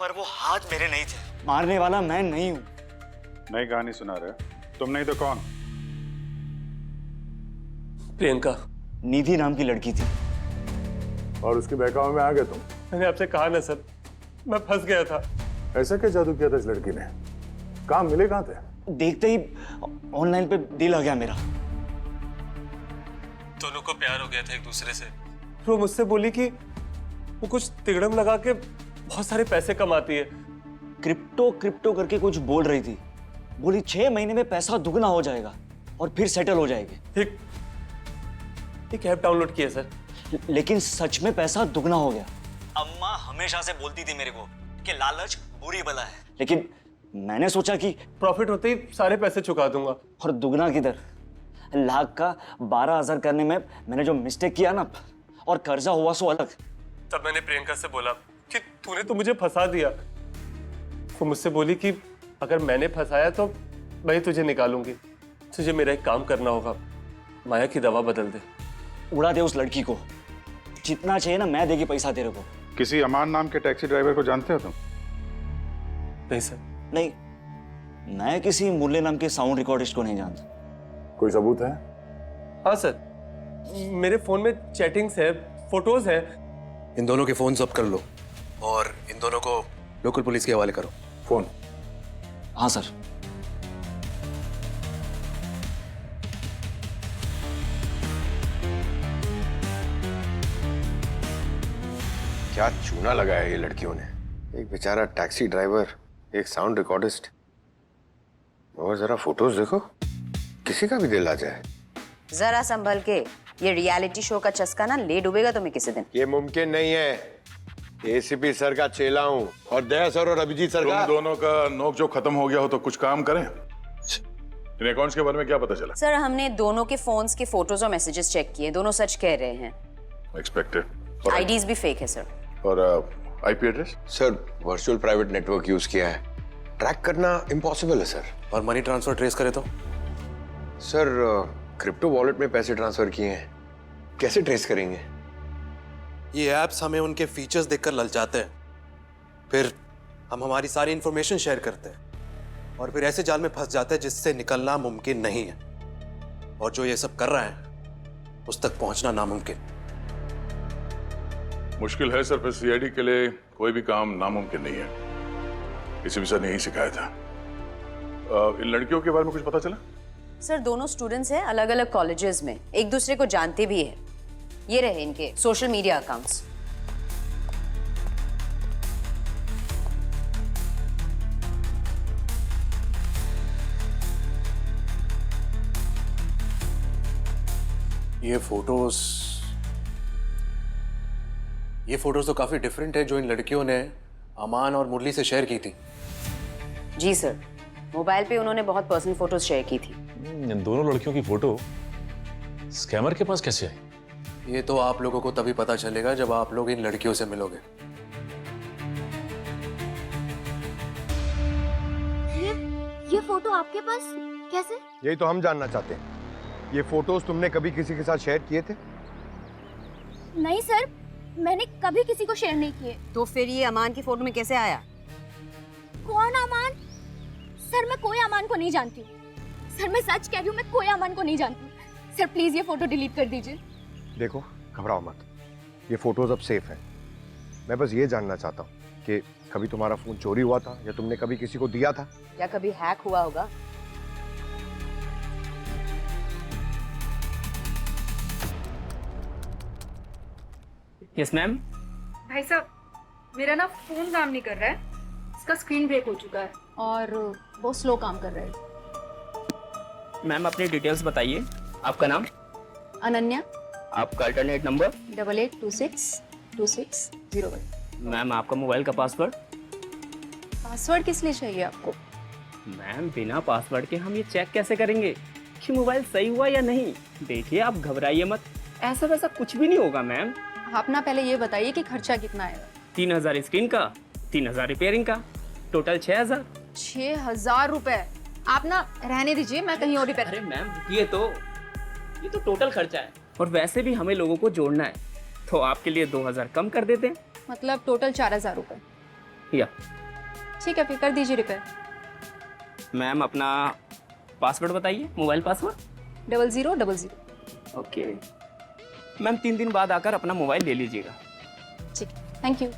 Q: पर वो हाथ मेरे नहीं थे। मारने वाला मैं नहीं हूँ।
D: नई कहानी सुना रहे? तुम नहीं तो कौन?
K: प्रियंका,
Q: निधि नाम की लड़की थी।
G: और उसके बहकावे में आ गए तुम?
K: मैंने आपसे कहा ना सर, मैं फंस गया था।
G: ऐसा क्या जादू किया था इस लड़की ने? काम मिले कहाँ थे?
Q: देखते ही ऑनलाइन पे डील आ गया मेरा।
K: दोनों को प्यार हो गया था एक दूसरे से। वो मुझसे बोली कि वो कुछ तिगड़म लगा के बहुत सारे पैसे कमाती है।
Q: क्रिप्टो क्रिप्टो करके कुछ बोल रही थी। बोली 6 महीने में पैसा दुगना हो जाएगा और फिर सेटल हो जाएगी।
K: एक ऐप डाउनलोड किया सर।
Q: लेकिन सच में पैसा दुगना हो गया। अम्मा हमेशा से बोलती थी मेरे को कि लालच बुरी बला है, लेकिन मैंने सोचा कि
K: प्रॉफिट होते ही सारे पैसे चुका दूंगा।
Q: और दुगना किधर, लाख का 12,000 करने में मैंने जो मिस्टेक किया ना, और कर्जा हुआ सो अलग।
K: तब मैंने प्रियंका से बोला कि तूने तो मुझे फंसा दिया। वो मुझसे बोली कि अगर मैंने फंसाया तो मैं ही तुझे निकालूंगी। तुझे मेरा एक काम करना होगा, माया की दवा बदल दे।
Q: उड़ा दे उस लड़की को, जितना चाहिए ना मैं देगी पैसा तेरे को।
G: किसी अमान नाम के टैक्सी ड्राइवर को जानते हो तुम?
K: नहीं सर।
Q: नहीं, मैं किसी मुरली नाम के साउंड रिकॉर्डिस्ट को नहीं जानता।
G: कोई सबूत है?
K: हाँ सर, मेरे फोन में चैटिंग्स है, फोटोज है।
R: इन दोनों के फोन जब्त कर लो और इन दोनों को लोकल पुलिस के हवाले करो।
G: फोन?
Q: हाँ सर।
C: क्या चूना लगाया ये लड़कियों ने। एक बेचारा टैक्सी ड्राइवर, एक साउंड रिकॉर्डिस्ट, और जरा फोटोज देखो, किसी का भी दिल आ जाए।
L: जरा संभल के, ये रियलिटी शो का चस्का ना ले डूबेगा तुम्हें किसी दिन।
C: ये मुमकिन नहीं है। एसीपी सर का चेला हूं और दया सर और अभिजीत सर का।
G: तुम दोनों का नोक जो खत्म हो गया हो तो कुछ काम करें। इन अकाउंट्स के बारे में क्या पता चला?
L: सर हमने दोनों के फोन्स के फोटोज और मैसेजेस चेक किए, दोनों सच कह रहे हैं।
G: एक्सपेक्टेड।
L: आईडीज भी फेक है सर।
G: और IP address?
C: Sir virtual private network use किया है, ट्रैक करना इम्पॉसिबल है सर।
R: और मनी ट्रांसफर ट्रेस करे तो?
C: सर क्रिप्टो वॉलेट में पैसे ट्रांसफर किए हैं, कैसे ट्रेस करेंगे?
R: ये ऐप्स हमें उनके फीचर्स देखकर ललचाते हैं, फिर हम हमारी सारी इंफॉर्मेशन शेयर करते हैं और फिर ऐसे जाल में फंस जाते हैं जिससे निकलना मुमकिन नहीं है। और जो ये सब कर रहा है उस तक पहुंचना नामुमकिन।
G: मुश्किल है सर, पर सीआईडी के लिए कोई भी काम नामुमकिन नहीं है। किसी भी सर ने यही सिखाया था। इन लड़कियों के बारे में कुछ पता चला?
L: सर दोनों स्टूडेंट्स हैं, अलग अलग कॉलेजेस में, एक दूसरे को जानते भी हैं। ये रहे इनके सोशल मीडिया अकाउंट्स।
R: ये फोटोज तो काफी डिफरेंट है जो इन लड़कियों ने अमान और मुरली से शेयर की थी।
L: जी सर, मोबाइल पे उन्होंने बहुत पर्सनल फोटोज शेयर की थी।
O: इन दोनों लड़कियों की फोटो स्कैमर के पास कैसे आई?
R: ये तो आप लोगों को तभी पता चलेगा जब आप लोग इन लड़कियों से मिलोगे।
P: ये फोटो आपके पास कैसे?
C: यही तो हम जानना चाहते हैं। ये फोटोज तुमने कभी किसी के साथ शेयर किए थे?
P: नहीं सर, मैंने कभी किसी को शेयर नहीं किए।
L: तो फिर ये अमान की फोटो में कैसे आया?
P: कौन अमान? सर मैं कोई अमान को नहीं जानती हूँ। सर मैं सच कह रही हूँ, मैं कोई अमान को नहीं जानती हूँ। सर प्लीज ये फोटो डिलीट कर दीजिए।
C: देखो घबराओ मत, ये फोटोज अब सेफ है। मैं बस ये जानना चाहता हूँ कि कभी तुम्हारा फोन चोरी हुआ था या तुमने कभी किसी को दिया था?
L: क्या कभी हैक हुआ होगा?
J: Yes ma'am.
S: भाई साहब, मेरा ना फोन काम नहीं कर रहा है, इसका स्क्रीन ब्रेक हो चुका है और वो स्लो काम कर रहा है।
J: मैम अपनी डिटेल्स बताइए। आपका नाम?
S: अनन्या।
J: आपका अल्टरनेट नंबर?
S: 88262601।
J: मैम आपका मोबाइल का पासवर्ड?
S: पासवर्ड किस लिए चाहिए आपको?
J: मैम बिना पासवर्ड के हम ये चेक कैसे करेंगे कि मोबाइल सही हुआ या नहीं? देखिए आप घबराइए मत, ऐसा वैसा कुछ भी नहीं होगा मैम।
S: आप ना पहले ये बताइए कि खर्चा कितना आएगा?
J: 3000 स्क्रीन का, 3000 रिपेयरिंग का, टोटल 6000।
S: 6000 रुपए? आप ना रहने दीजिए, मैं कहीं और रिपेयर।
J: अरे मैम रुकिए तो, ये तो टोटल खर्चा है और वैसे भी हमें लोगों को जोड़ना है, तो आपके लिए 2000 कम कर देते हैं।
S: मतलब टोटल 4000 रुपए।
J: या
S: ठीक है, फिर कर दीजिए रिपेयर।
J: मैम अपना पासवर्ड बताइए, मोबाइल पासवर्ड?
S: 0000।
J: ओके मैम, 3 दिन बाद आकर अपना मोबाइल ले लीजिएगा।
S: ठीक, थैंक यू।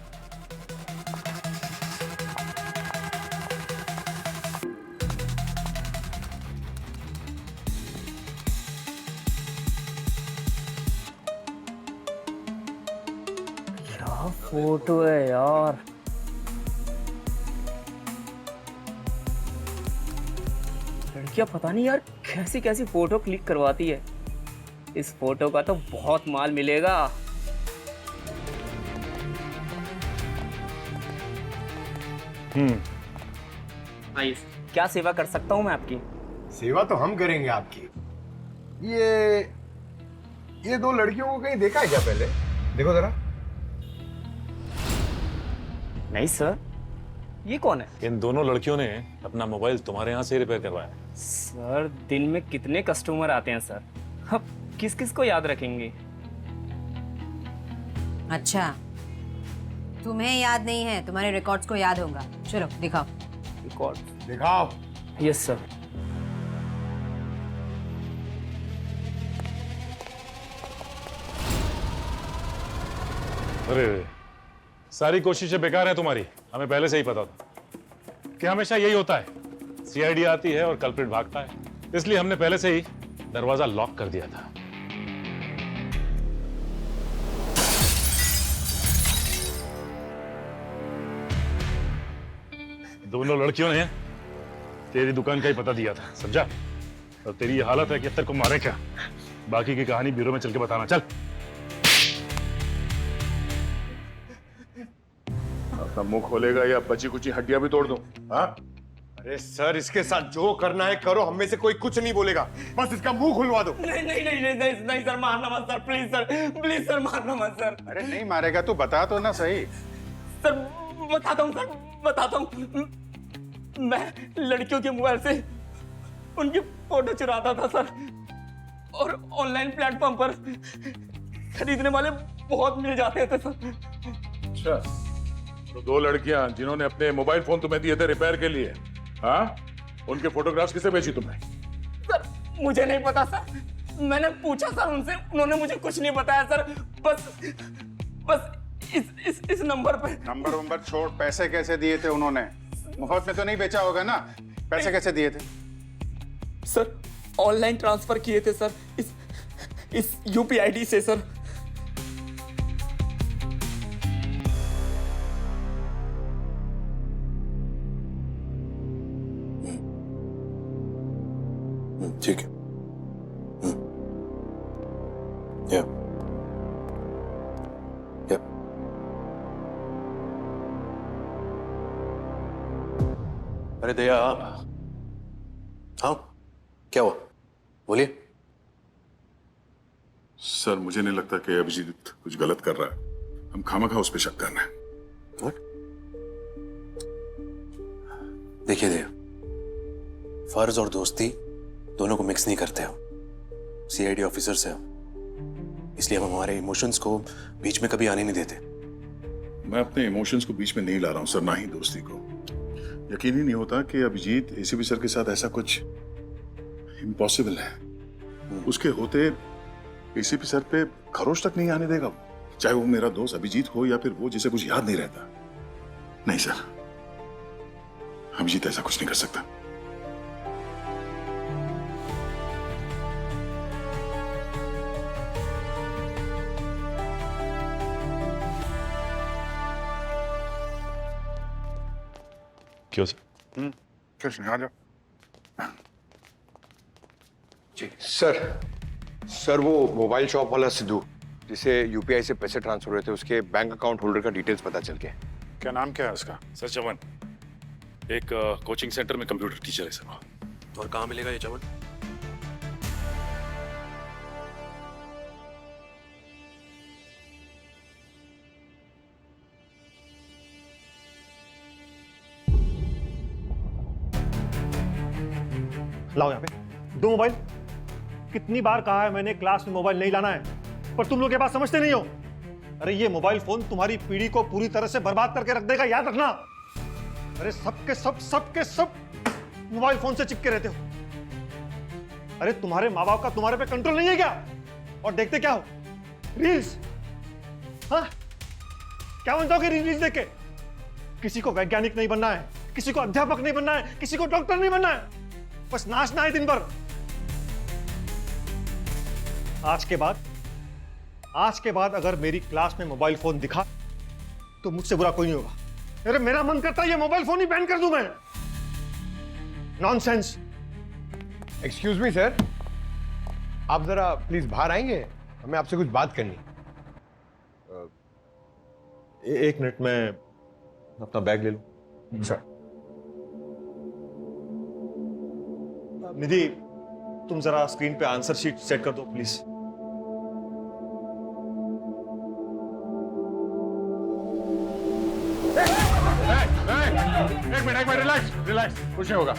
I: क्या फोटो है यार। लड़कियां पता नहीं यार कैसी कैसी फोटो क्लिक करवाती है। इस फोटो का तो बहुत माल मिलेगा। भाई क्या सेवा कर सकता हूँ मैं आपकी?
C: सेवा तो हम करेंगे आपकी। ये दो लड़कियों को कहीं देखा है क्या पहले? देखो जरा।
I: नहीं सर, ये कौन है?
O: इन दोनों लड़कियों ने अपना मोबाइल तुम्हारे यहाँ से रिपेयर करवाया।
I: सर दिन में कितने कस्टमर आते हैं सर, अब किस किस को याद रखेंगे?
L: अच्छा, तुम्हें याद नहीं है, तुम्हारे रिकॉर्ड्स को याद होगा। चलो दिखाओ।
I: रिकॉर्ड
C: दिखाओ।
I: Yes sir.
O: अरे सारी कोशिशें बेकार हैं तुम्हारी। हमें पहले से ही पता था कि हमेशा यही होता है। सीआईडी आती है और कल्प्रिट भागता है, इसलिए हमने पहले से ही दरवाजा लॉक कर दिया था। दोनों लड़कियों ने तेरी दुकान का ही पता दिया था, समझा? और तेरी ये हालत है कि अब तक को मारे क्या? बाकी की कहानी ब्यूरो में चल के बताना। चल। अपना मुंह खोलेगा या बची कुची हड्डियां भी तोड़ दूं? हाँ?
C: अरे सर, इसके साथ जो करना है करो, हम में से कोई कुछ नहीं बोलेगा, बस इसका मुंह खुलवा दो।
I: नहीं नहीं नहीं नहीं नहीं, नहीं सर, मारना मत सर, प्लीज सर, मारना मत सर।
D: अरे नहीं मारेगा तू, बता तो ना सही।
I: सर बताता हूँ सर, बताता हूँ। मैं लड़कियों के मोबाइल से उनकी फोटो चुराता था सर, और ऑनलाइन प्लेटफॉर्म पर खरीदने वाले बहुत मिल जाते थे सर।
G: अच्छा, तो दो लड़कियां जिन्होंने अपने मोबाइल फोन तुम्हें दिए थे रिपेयर के लिए, हाँ, उनके फोटोग्राफ्स किसे भेजी तुमने?
I: सर मुझे नहीं पता सर, मैंने पूछा सर उनसे, उन्होंने मुझे कुछ नहीं बताया सर। बस इस नंबर पे।
D: नंबर छोड़, पैसे कैसे दिए थे उन्होंने? मुफ्त में तो नहीं बेचा होगा ना? पैसे कैसे दिए थे?
I: सर ऑनलाइन ट्रांसफर किए थे सर, इस यूपी आईडी से सर।
R: ठीक है। अरे दया, हाँ क्या हुआ? बोलिए।
G: सर मुझे नहीं लगता कि अभिजीत कुछ गलत कर रहा है। हम खामखा उस पर शक कर रहे हैं।
R: देखिए दया, फर्ज और दोस्ती दोनों को मिक्स नहीं करते हो। सीआईडी ऑफिसर से हो, इसलिए हम हमारे इमोशंस को बीच में कभी आने नहीं देते।
G: मैं अपने इमोशंस को बीच में नहीं ला रहा हूं सर, ना ही दोस्ती को। यकीन ही नहीं होता कि अभिजीत एसीपी सर के साथ ऐसा कुछ इम्पॉसिबल है। उसके होते एसीपी सर पे खरोच तक नहीं आने देगा, चाहे वो मेरा दोस्त अभिजीत हो या फिर वो जिसे कुछ याद नहीं रहता। नहीं सर, अभिजीत ऐसा कुछ नहीं कर सकता।
O: क्यों सर?
D: कृष्ण आ जाओ।
C: जी सर, वो मोबाइल शॉप वाला सिद्धू जिसे यूपीआई से पैसे ट्रांसफर हुए थे, उसके बैंक अकाउंट होल्डर का डिटेल्स पता चल गया।
D: क्या नाम क्या है उसका?
O: सर चमन, एक कोचिंग सेंटर में कंप्यूटर टीचर है सर।
R: और कहाँ मिलेगा ये चमन?
T: लाओ यहाँ पे 2 मोबाइल। कितनी बार कहा है मैंने क्लास में मोबाइल नहीं लाना है, पर तुम लोग के बात समझते नहीं हो। अरे ये मोबाइल फोन तुम्हारी पीढ़ी को पूरी तरह से बर्बाद करके रख देगा, याद रखना। अरे सबके सब मोबाइल फोन से चिपके रहते हो। अरे तुम्हारे माँ बाप का तुम्हारे पे कंट्रोल नहीं है क्या? और देखते क्या हो? रील्स। हाँ, क्या बनता हो कि रील्स देख के? किसी को वैज्ञानिक नहीं बनना है, किसी को अध्यापक नहीं बनना है, किसी को डॉक्टर नहीं बनना है, बस नाचना है दिन भर। आज के बाद अगर मेरी क्लास में मोबाइल फोन दिखा तो मुझसे बुरा कोई नहीं होगा। अरे मेरा मन करता है ये मोबाइल फोन ही बैन कर दूं मैं। नॉनसेंस।
C: एक्सक्यूज मी सर, आप जरा प्लीज बाहर आएंगे, हमें आपसे कुछ बात करनी।
T: एक मिनट में अपना बैग ले लूं।
C: सर।
T: निधि, तुम जरा स्क्रीन पे आंसर शीट सेट कर दो प्लीज।
G: एक मिनट रिलैक्स रिलैक्स, कुछ नहीं होगा,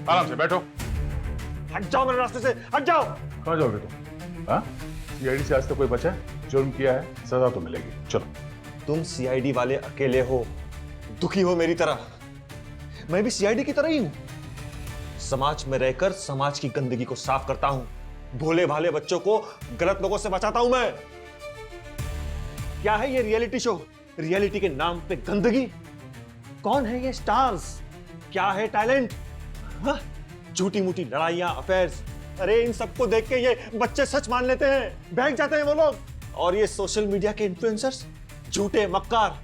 G: आराम से बैठो।
T: हट जाओ मेरे रास्ते से, हट जाओ।
G: कहाँ जाओगे तुम? हाँ, सीआईडी से आज तक कोई बचा है? जुर्म किया है, सजा तो मिलेगी। चलो।
T: तुम सीआईडी वाले अकेले हो, दुखी हो मेरी तरह। मैं भी सीआईडी की तरह ही हूं। समाज में रहकर समाज की गंदगी को साफ करता हूं, भोले भाले बच्चों को गलत लोगों से बचाता हूं मैं। क्या है ये रियलिटी शो? रियलिटी के नाम पे गंदगी। कौन है ये स्टार्स? क्या है टैलेंट? झूठी मूठी लड़ाइयां, अफेयर्स। अरे इन सबको देख के ये बच्चे सच मान लेते हैं, बहक जाते हैं वो लोग। और ये सोशल मीडिया के इन्फ्लुएंसर्स, झूठे मक्कार,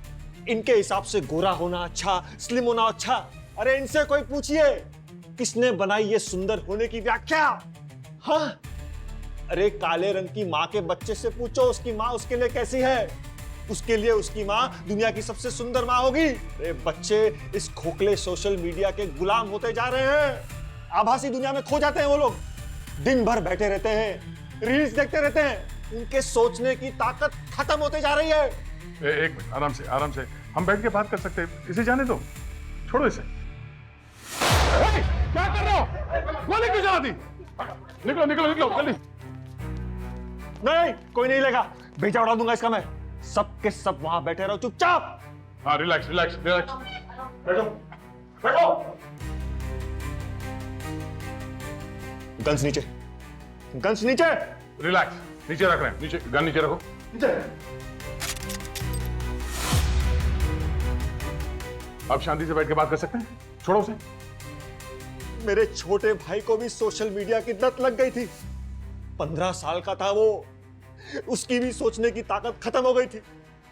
T: इनके हिसाब से गोरा होना अच्छा, स्लिम होना अच्छा। अरे इनसे कोई पूछिए किसने बनाई ये सुंदर होने की व्याख्या? हाँ, अरे काले रंग की माँ के बच्चे से पूछो उसकी माँ उसके लिए कैसी है। उसके लिए उसकी माँ दुनिया की सबसे सुंदर माँ होगी। अरे बच्चे इस खोखले सोशल मीडिया के गुलाम होते जा रहे हैं। आभासी दुनिया में खो जाते हैं वो लोग। दिन भर बैठे रहते हैं, रील्स देखते रहते हैं। उनके सोचने की ताकत खत्म होते जा रही है।
G: एक मिनट, आराम से आराम से, हम बैठ के बात कर सकते हैं। इसे जाने दो, छोड़ो इसे। क्या कर रहे हो? गोली क्यों चला दी? निकलो निकलो निकलो जल्दी।
T: नहीं, कोई नहीं लेगा, भेजा उड़ा दूंगा इसका मैं। सब के सब वहां बैठे रहो चुपचाप।
G: हाँ, रिलैक्स रिलैक्स रिलैक्स,
T: बैठो बैठो। गन्स नीचे, गन्स नीचे।
G: रिलैक्स, नीचे रख रहे हैं, नीचे, गन नीचे रखो।
T: नीचे।
G: अब शांति से बैठ के बात कर सकते हैं, छोड़ो उसे।
T: मेरे छोटे भाई को भी सोशल मीडिया की लत लग गई थी। 15 साल का था वो, उसकी भी सोचने की ताकत खत्म हो गई थी।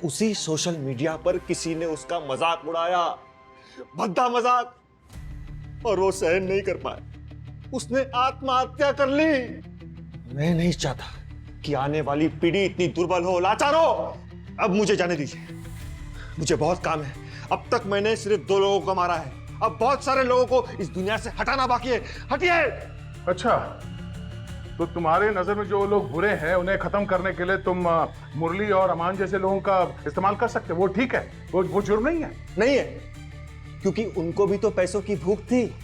T: उसी सोशल मीडिया पर किसी ने उसका मजाक उड़ाया, भद्दा मजाक, और वो सहन नहीं कर पाया। उसने आत्महत्या कर ली। मैं नहीं चाहता कि आने वाली पीढ़ी इतनी दुर्बल हो, लाचार हो। अब मुझे जाने दीजिए, मुझे बहुत काम है। अब तक मैंने सिर्फ 2 लोगों को मारा है, अब बहुत सारे लोगों को इस दुनिया से हटाना बाकी है। हटिए।
G: अच्छा, तो तुम्हारे नजर में जो लोग बुरे हैं उन्हें खत्म करने के लिए तुम मुरली और अमान जैसे लोगों का इस्तेमाल कर सकते हो, वो ठीक है, वो जुर्म नहीं है?
T: नहीं है, क्योंकि उनको भी तो पैसों की भूख थी।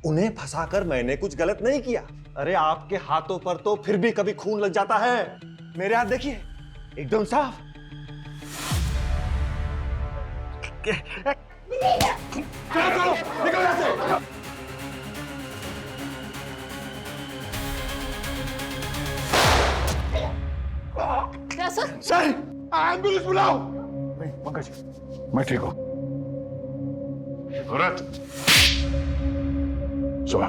T: उन्हें फंसाकर मैंने कुछ गलत नहीं किया। अरे आपके हाथों पर तो फिर भी कभी खून लग जाता है, मेरे हाथ देखिए एकदम साफ। चलो निकलो यहाँ से।
F: क्या सर?
T: सर, एम्बुलेंस बुलाओ।
G: नहीं पंकज, मैं ठीक हूं। भरत, सुबह।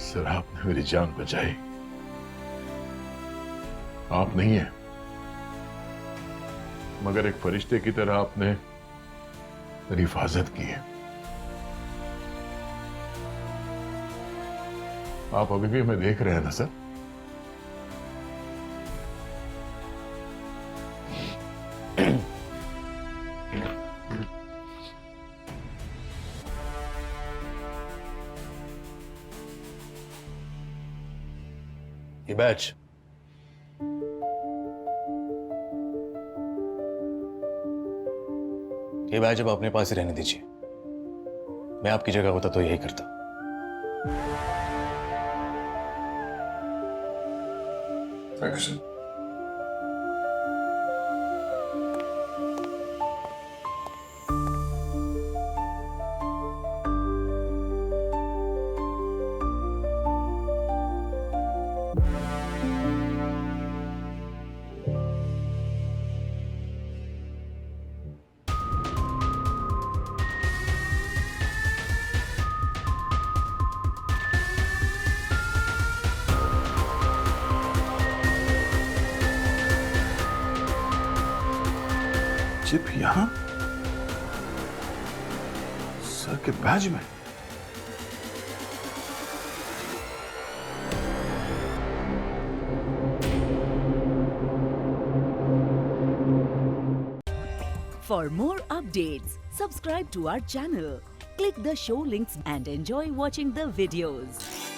G: सर, आपने मेरी जान बचाई। आप नहीं है, मगर एक फरिश्ते की तरह आपने मेरी हिफाजत की है। आप अभी भी हमें देख रहे हैं ना सर?
K: ये बैच अब अपने पास ही रहने दीजिए। मैं आपकी जगह होता तो यही करता।
C: Thank you sir.
G: चिप यहां सर के बैज में।
U: For more updates, subscribe to our channel, click the show links and enjoy watching the videos.